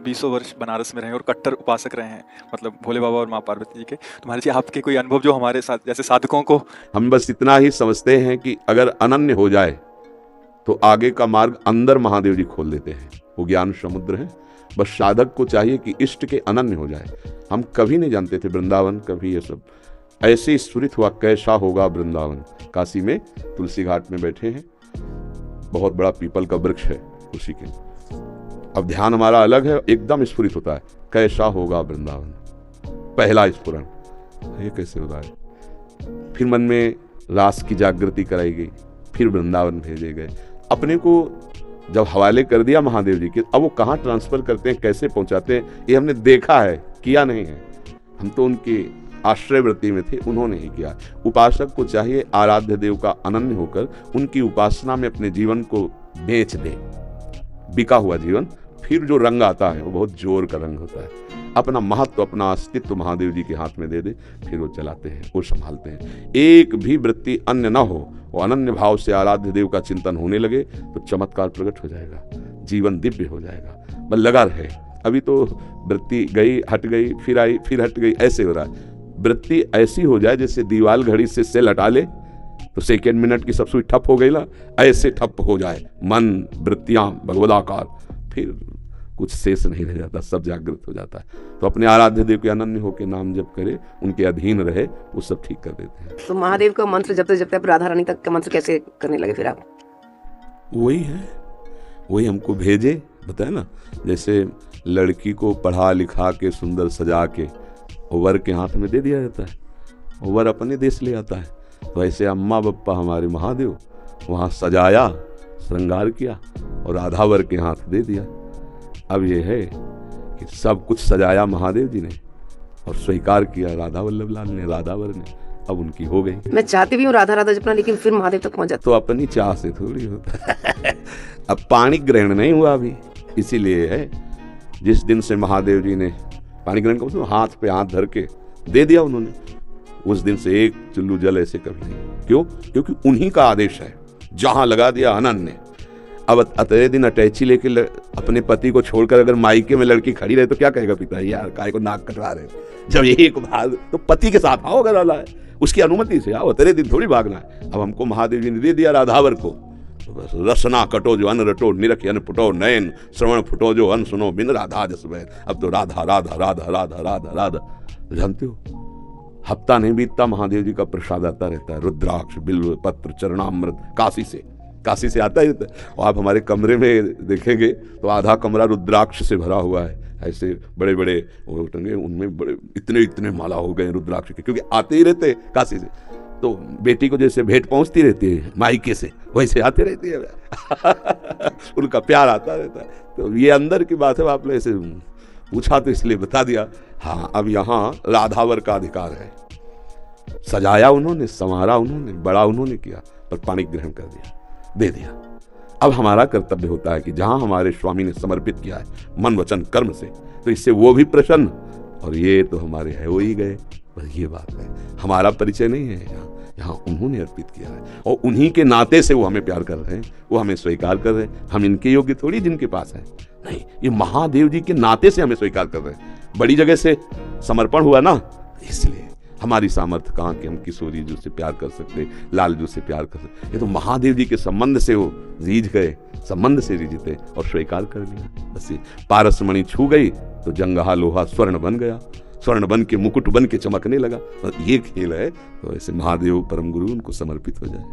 बीसों वर्ष बनारस में रहे और कट्टर उपासक रहे हैं, मतलब भोले बाबा और माँ पार्वती जी के। तो महाराज जी, आपके कोई अनुभव जो हमारे साथ जैसे साधकों को। हम बस इतना ही समझते हैं कि अगर अनन्य हो जाए तो आगे का मार्ग अंदर महादेव जी खोल देते हैं। वो ज्ञान समुद्र है। बस साधक को चाहिए कि इष्ट के अनन्य हो जाए। हम कभी नहीं जानते थे वृंदावन, कभी ये सब ऐसे स्फुरित हुआ कैसा होगा वृंदावन। काशी में तुलसी घाट में बैठे हैं, बहुत बड़ा पीपल का वृक्ष है उसी के। अब ध्यान हमारा अलग है, एकदम स्फुरित होता है कैसा होगा वृंदावन। पहला स्फुरन ये कैसे होता है। फिर मन में रास की जागृति कराई गई, फिर वृंदावन भेजे गए। अपने को जब हवाले कर दिया महादेव जी के, अब वो कहाँ ट्रांसफर करते हैं, कैसे पहुंचाते हैं, ये हमने देखा है, किया नहीं है। हम तो उनके आश्रय वृत्ति में थे, उन्होंने ही किया। उपासक को चाहिए आराध्य देव का अनन्य होकर उनकी उपासना में अपने जीवन को बेच दे। बिका हुआ जीवन, फिर जो रंग आता है वो बहुत जोर का रंग होता है। अपना महत्व, अपना अस्तित्व महादेव जी के हाथ में दे दे, फिर वो चलाते हैं, वो संभालते हैं। एक भी वृत्ति अन्य न हो, वो अनन्य भाव से आराध्य देव का चिंतन होने लगे तो चमत्कार प्रकट हो जाएगा, जीवन दिव्य हो जाएगा। बस लगा रहे। अभी तो वृत्ति गई, हट गई, फिर आई, फिर हट गई, ऐसे हो रहा है। वृत्ति ऐसी हो जाए जैसे दीवाल घड़ी से सेल हटा ले तो सेकेंड मिनट की सब सुई ठप हो गई ना, ऐसे ठप हो जाए मन, वृत्तियां भगवदाकार, फिर कुछ शेष नहीं रह जाता, सब जागृत हो जाता है। तो अपने आराध्य देव के अनन्य होकर नाम जप करे, उनके अधीन रहे, वो सब ठीक कर देते हैं। तो महादेव का मंत्र जपते आप राधा रानी तक का मंत्र कैसे करने लगे फिर आप? वही है, वही हमको भेजे, बताया ना। जैसे लड़की को पढ़ा लिखा के सुंदर सजा के वर के हाथ में दे दिया जाता है, वर अपने देश ले आता है। तो ऐसे अम्मा बप्पा हमारे महादेव वहाँ सजाया, श्रृंगार किया और राधा वर के हाथ दे दिया। अब ये है कि सब कुछ सजाया महादेव जी ने और स्वीकार किया राधा वल्लभ लाल ने, राधा वर ने। अब उनकी हो गई। मैं चाहती भी हूँ राधा राधा जपना, लेकिन फिर महादेव तक पहुँच जाता। तो अपनी चाह से थोड़ी होता है। अब पाणी ग्रहण नहीं हुआ अभी, इसीलिए है। जिस दिन से महादेव जी ने पाणी ग्रहण का हाथ पे हाथ धर के दे दिया उन्होंने, उस दिन से एक चुल्लू जल ऐसे कभी नहीं। क्यों? क्योंकि उन्हीं का आदेश है। जहां लगा दिया अनन्य। अब अतरे दिन अटैची लेके अपने पति को छोड़कर अगर मायके में लड़की खड़ी रहे तो क्या कहेगा पिता, यार काय को नाक कटवा रहे। जब एक भाग तो पति के साथ आओ, अगर वाला है उसकी अनुमति से आओ, अतरे दिन थोड़ी भागना है। अब हमको महादेव जी ने दे दिया राधावर को, तो बस रसना कटो जो अन रटो, निरख अन फुटो नयन, श्रवण फुटो जो अन सुनो, बिन राधा जस बैन। अब तो राधा राधा राधा राधा राधा राधा। जानते हो, हफ्ता नहीं बीतता महादेव जी का प्रसाद आता रहता है। रुद्राक्ष, बिल्व पत्र, चरणामृत काशी से आता ही रहता है। और आप हमारे कमरे में देखेंगे तो आधा कमरा रुद्राक्ष से भरा हुआ है। ऐसे बड़े बड़े टंगे, उनमें बड़े इतने माला हो गए रुद्राक्ष के, क्योंकि आते ही रहते काशी से। तो बेटी को जैसे भेंट पहुंचती रहती है मायके से, वैसे आते रहती है। उनका प्यार आता रहता है। तो ये अंदर की बात है, आपने ऐसे पूछा तो इसलिए बता दिया। हाँ, अब यहाँ राधावर का अधिकार है। सजाया उन्होंने, संवारा उन्होंने, बड़ा उन्होंने किया, पर पाणी ग्रहण कर दिया, दे दिया। अब हमारा कर्तव्य होता है कि जहां हमारे स्वामी ने समर्पित किया है मन वचन कर्म से, तो इससे वो भी प्रसन्न, और ये तो हमारे है वो ही गए। बस ये बात है, हमारा परिचय नहीं है यहाँ उन्होंने अर्पित किया है, और उन्हीं के नाते से वो हमें प्यार कर रहे हैं, वो हमें स्वीकार कर रहे हैं। हम इनके योग्य थोड़ी जिनके पास है, नहीं, ये महादेव जी के नाते से हमें स्वीकार कर रहे हैं। बड़ी जगह से समर्पण हुआ ना, इसलिए हमारी सामर्थ्य कहाँ कि हम किशोरी जी से प्यार कर सकते, लाल जी से प्यार कर सकते। ये तो महादेव जी के संबंध से वो रीझ गए, संबंध से रीझते और स्वीकार कर लिया। बस ये पारसमणि छू गई तो जंगहा लोहा स्वर्ण बन गया, स्वर्ण बन के मुकुट बन के चमकने लगा। ये खेल है। तो ऐसे महादेव परम गुरु उनको समर्पित हो जाए।